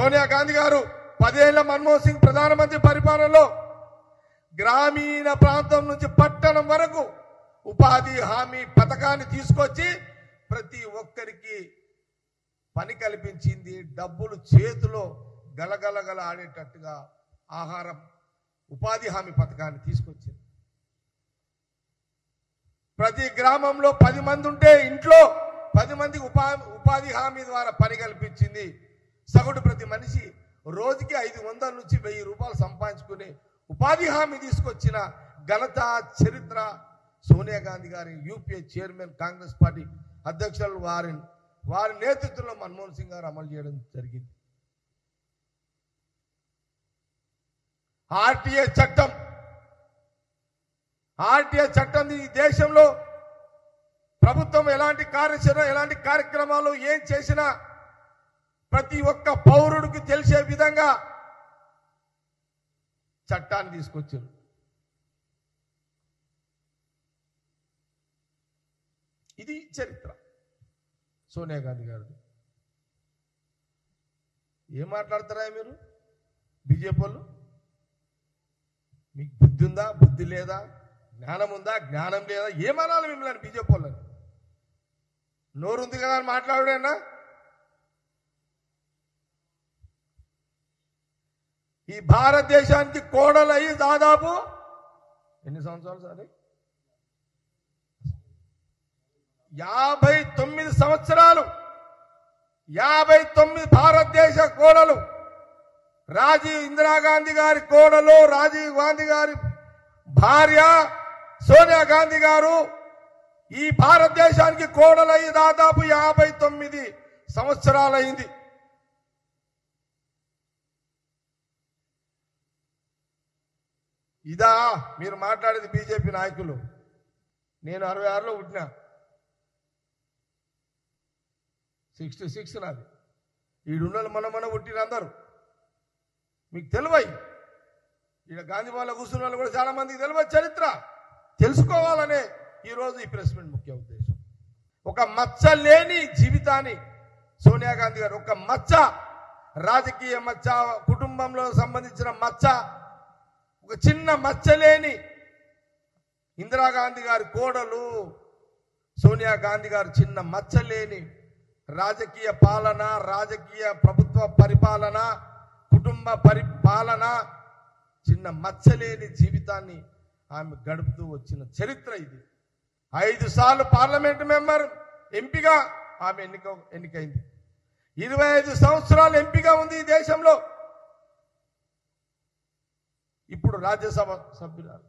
సోనియా గాంధీ గారు 10 ఏళ్ల మన్మోహన్ సింగ్ ప్రధానమంత్రి పరిపాలనలో గ్రామీణ ప్రాంతం నుంచి పట్టణం వరకు ఉపాధి హామీ పథకాన్ని తీసుకొచ్చి ప్రతి ఒక్కరికి పని కల్పించింది. డబ్బులు చేతిలో గలగలగల ఆడేటట్టుగా ఆహారం ఉపాధి హామీ పథకాన్ని తీసుకొచ్చింది. ప్రతి గ్రామంలో 10 మంది ఉంటే ఇంట్లో 10 మందికి ఉపాధి హామీ ద్వారా పని కల్పించింది. సగటు ప్రతి మనిషి రోజుకి 500 నుంచి 1000 రూపాయలు సంపాదించుకుని ఉపాధి హామీ తీసుకొచ్చిన ఘనత చరిత్ర సోనియా గాంధీ గారి యూపీఏ చైర్మన్ కాంగ్రెస్ పార్టీ అధ్యక్షులు వారి నేతృత్వంలో మన్మోహన్ సింగ్ గారు అమలు చేయడం జరిగింది. ఆర్టీఏ చట్టం ఈ దేశంలో ప్రభుత్వం ఎలాంటి కార్యాచరణ ఎలాంటి కార్యక్రమాలు ఏం చేసినా ప్రతి ఒక్క పౌరుడికి తెలిసే విధంగా చట్టాన్ని తీసుకొచ్చారు. ఇది చరిత్ర సోనియా గాంధీ గారిది. ఏం మాట్లాడతారా మీరు బీజేపీ వాళ్ళు? మీకు బుద్ధి ఉందా, బుద్ధి లేదా, జ్ఞానం ఉందా, జ్ఞానం లేదా? ఏమనాలి మిమ్మల్ని బీజేపీ వాళ్ళని? నోరుంది కదా అని మాట్లాడేనా? ఈ భారతదేశానికి కోడలయ్యి దాదాపు ఎన్ని సంవత్సరాలు సార్? 59 సంవత్సరాలు. 59 భారతదేశ కోడలు. ఇందిరాగాంధీ గారి కోడలు, రాజీవ్ గాంధీ గారి భార్య సోనియా గాంధీ గారు ఈ భారతదేశానికి కోడలయ్యి దాదాపు 59 సంవత్సరాలైంది. ఇదా మీరు మాట్లాడేది బీజేపీ నాయకులు? నేను 66లో పుట్టినా, 66 నాది. ఈడున్న మన పుట్టిన అందరూ మీకు తెలివై ఇక్కడ గాంధీ భవన్లో కూర్చున్న వాళ్ళు కూడా చాలా మందికి తెలియదు. చరిత్ర తెలుసుకోవాలనే ఈరోజు ఈ ప్రెస్ మీట్ ముఖ్య ఉద్దేశం. ఒక మచ్చ లేని జీవితాన్ని సోనియా గాంధీ గారు, ఒక మచ్చ, రాజకీయ మచ్చ, కుటుంబంలో సంబంధించిన మచ్చ, ఒక చిన్న మచ్చలేని ఇందిరాగాంధీ గారి కోడలు సోనియా గాంధీ గారు చిన్న మచ్చలేని రాజకీయ పాలన, రాజకీయ ప్రభుత్వ పరిపాలన, కుటుంబ పరిపాలన, చిన్న మచ్చలేని జీవితాన్ని ఆమె గడుపుతూ వచ్చిన చరిత్ర ఇది. 5 సార్లు పార్లమెంట్ మెంబర్ ఎంపీగా ఆమె ఎన్నికైంది. 25 సంవత్సరాలు ఎంపీగా ఉంది ఈ దేశంలో. ఇప్పుడు రాజ్యసభ సభ్యురాలు.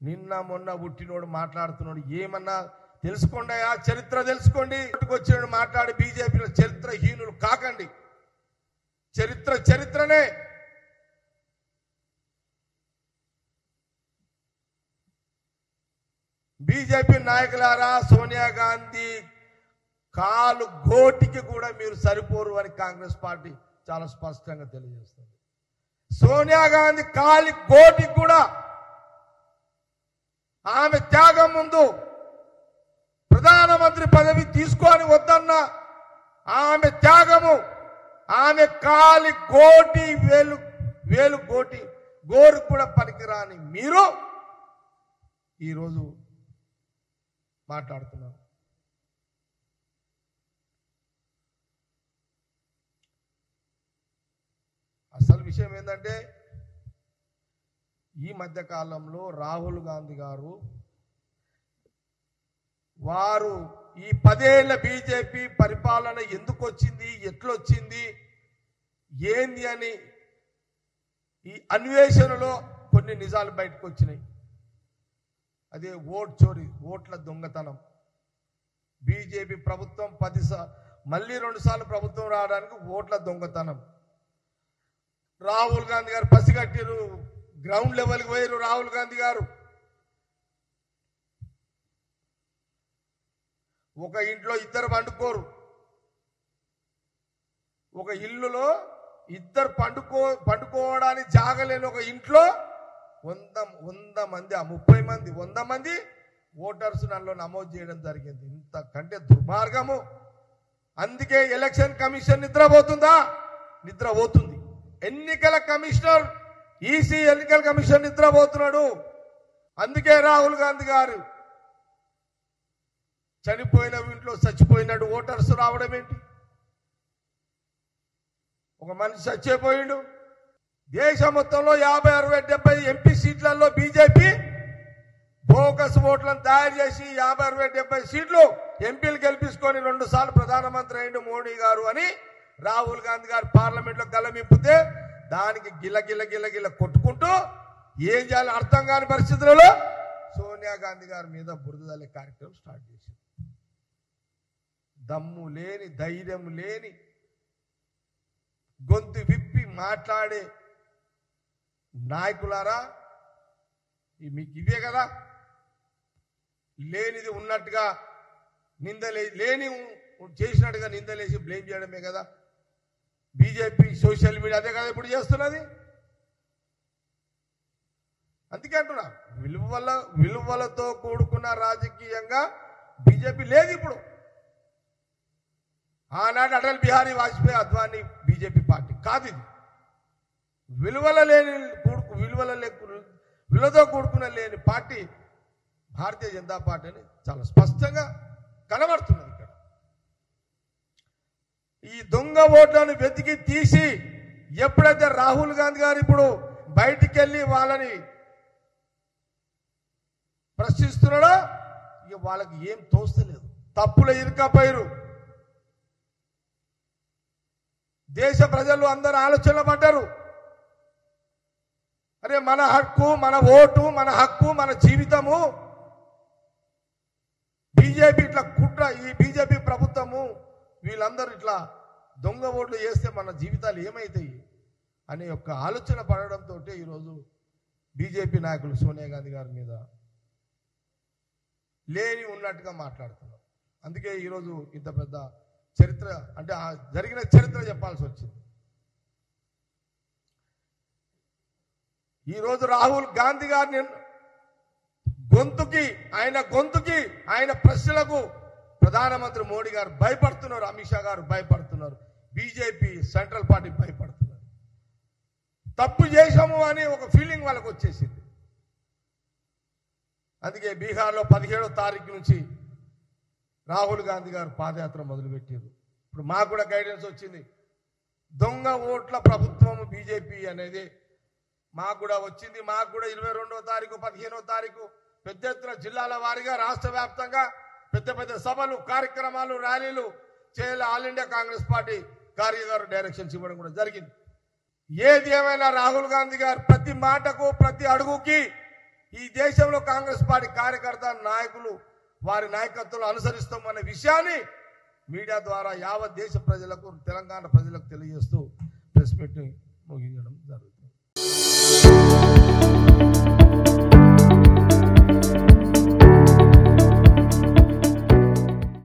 నిన్న మొన్న పుట్టినోడు మాట్లాడుతున్నాడు. ఏమన్నా తెలుసుకోండి, ఆ చరిత్ర తెలుసుకోండి. వచ్చినోడు మాట్లాడి బీజేపీలో చరిత్రహీనులు కాకండి. చరిత్రనే. బీజేపీ నాయకులారా, సోనియా గాంధీ కాలు గోటికి కూడా మీరు సరిపోరు అని కాంగ్రెస్ పార్టీ చాలా స్పష్టంగా తెలియజేస్తుంది. సోనియా గాంధీ కాలి గోటికి కూడా ఆమె త్యాగం ముందు ప్రధానమంత్రి పదవి తీసుకొని వద్దన్న ఆమె త్యాగము, ఆమె కాలి గోటి వేలు గోటి గోరు కూడా పనికిరాని మీరు ఈరోజు మాట్లాడుతున్నారు. అసలు విషయం ఏంటంటే ఈ మధ్య కాలంలో రాహుల్ గాంధీ గారు వారు ఈ 10 ఏళ్ల బీజేపీ పరిపాలన ఎందుకు వచ్చింది, ఎట్లొచ్చింది, ఏంది అని ఈ అన్వేషణలో కొన్ని నిజాలు బయటకు వచ్చినాయి. అదే ఓట్ చోరీ, ఓట్ల దొంగతనం. బీజేపీ ప్రభుత్వం మళ్ళీ 2 సార్లు ప్రభుత్వం రావడానికి ఓట్ల దొంగతనం. రాహుల్ గాంధీ గారు పసిగట్టిరు, గ్రౌండ్ లెవెల్కి పోయారు. రాహుల్ గాంధీ గారు ఒక ఇంట్లో 2 పండుకోరు. ఒక ఇల్లులో 2 పండుకోవడానికి జాగలేని ఒక ఇంట్లో 100 మంది, 30 మంది, 100 మంది ఓటర్స్ నన్ను నమోదు చేయడం జరిగింది. ఇంతకంటే దుర్మార్గము అందుకే ఎలక్షన్ కమిషన్ నిద్రపోతుందా? నిద్రపోతుంది. ఎన్నికల కమిషనర్ ఈసీ ఎన్నికల కమిషన్ నిద్రపోతున్నాడు. అందుకే రాహుల్ గాంధీ గారు చనిపోయిన ఇంట్లో చచ్చిపోయినాడు ఓటర్స్ రావడం ఏంటి? ఒక మనిషి చచ్చిపోయిండు. దేశం మొత్తంలో 50, 60, 70 ఎంపీ సీట్లలో బీజేపీ బోగస్ ఓట్లను తయారు చేసి 50, 60, 70 సీట్లు ఎంపీలు గెలిపించుకొని 2 సార్లు ప్రధానమంత్రి అయిండు మోడీ గారు అని రాహుల్ గాంధీ గారు పార్లమెంట్ లో గలమిప్పితే దానికి గిల్ల కొట్టుకుంటూ ఏం చేయాలో అర్థం కాని పరిస్థితులలో సోనియా గాంధీ గారి మీద బురదలే కార్యక్రమం స్టార్ట్ చేశారు. దమ్ము లేని, ధైర్యం లేని, గొంతు విప్పి మాట్లాడే నాయకులారా, మీకు ఇవే కదా లేనిది ఉన్నట్టుగా లేని చేసినట్టుగా నిందలేసి బ్లేమ్ చేయడమే కదా బీజేపీ సోషల్ మీడియా. అదే కదా ఇప్పుడు చేస్తున్నది. అందుకే అంటున్నా, విలువలతో కూడుకున్న రాజకీయంగా బీజేపీ లేదు ఇప్పుడు. ఆనాడు అటల్ బిహారీ వాజ్పేయి, అద్వానీ బీజేపీ పార్టీ కాదు ఇది. విలువతో కూడుకున్న లేని పార్టీ భారతీయ జనతా పార్టీ అని చాలా స్పష్టంగా కనబడుతున్నది. ఇక్కడ ఈ దొంగ ఓట్లను వెతికి తీసి ఎప్పుడైతే రాహుల్ గాంధీ గారు ఇప్పుడు బయటికి వెళ్ళి వాళ్ళని ప్రశ్నిస్తున్నాడో ఇక వాళ్ళకి ఏం తోస్తలేదు. తప్పుల ఇరుకపోయారు. దేశ ప్రజలు అందరూ ఆలోచనలు పడ్డారు. అరే మన హక్కు, మన ఓటు, మన హక్కు, మన జీవితము, బీజేపీ ఇట్లా కుట్ర, ఈ బీజేపీ ప్రభుత్వము వీళ్ళందరూ ఇట్లా దొంగ ఓట్లు చేస్తే మన జీవితాలు ఏమవుతాయి అనే ఒక ఆలోచన పడడంతో ఈరోజు బీజేపీ నాయకులు సోనియా గాంధీ గారి మీద లేని ఉన్నట్టుగా మాట్లాడుతున్నారు. అందుకే ఈరోజు ఇంత పెద్ద చరిత్ర, అంటే ఆ జరిగిన చరిత్ర చెప్పాల్సి వచ్చింది. ఈరోజు రాహుల్ గాంధీ గారిని గొంతుకి ఆయన ప్రశ్నలకు ప్రధానమంత్రి మోడీ గారు భయపడుతున్నారు, అమిత్ షా గారు భయపడుతున్నారు, బీజేపీ సెంట్రల్ పార్టీ భయపడుతున్నారు. తప్పు చేశాము అని ఒక ఫీలింగ్ వాళ్ళకు వచ్చేసింది. అందుకే బీహార్లో 17వ తారీఖు నుంచి రాహుల్ గాంధీ గారు పాదయాత్ర మొదలుపెట్టారు. ఇప్పుడు మాకు కూడా గైడెన్స్ వచ్చింది. దొంగ ఓట్ల ప్రభుత్వం బీజేపీ అనేది మాకు కూడా వచ్చింది. మాకు కూడా 22వ తారీఖు, 15వ తారీఖు పెద్ద ఎత్తున జిల్లాల వారీగా రాష్ట్ర వ్యాప్తంగా పెద్ద సభలు, కార్యక్రమాలు, ర్యాలీలు చేయాలి. ఆల్ ఇండియా కాంగ్రెస్ పార్టీ కార్యదర్శి డైరెక్షన్స్ ఇవ్వడం కూడా జరిగింది. ఏది ఏమైనా రాహుల్ గాంధీ గారు ప్రతి మాటకు, ప్రతి అడుగుకి ఈ దేశంలో కాంగ్రెస్ పార్టీ కార్యకర్త నాయకులు వారి నాయకత్వంలో అనుసరిస్తామనే విషయాన్ని మీడియా ద్వారా యావత్ దేశ ప్రజలకు, తెలంగాణ ప్రజలకు తెలియజేస్తూ ప్రెస్ మీట్ ముగించడం జరుగుతుంది.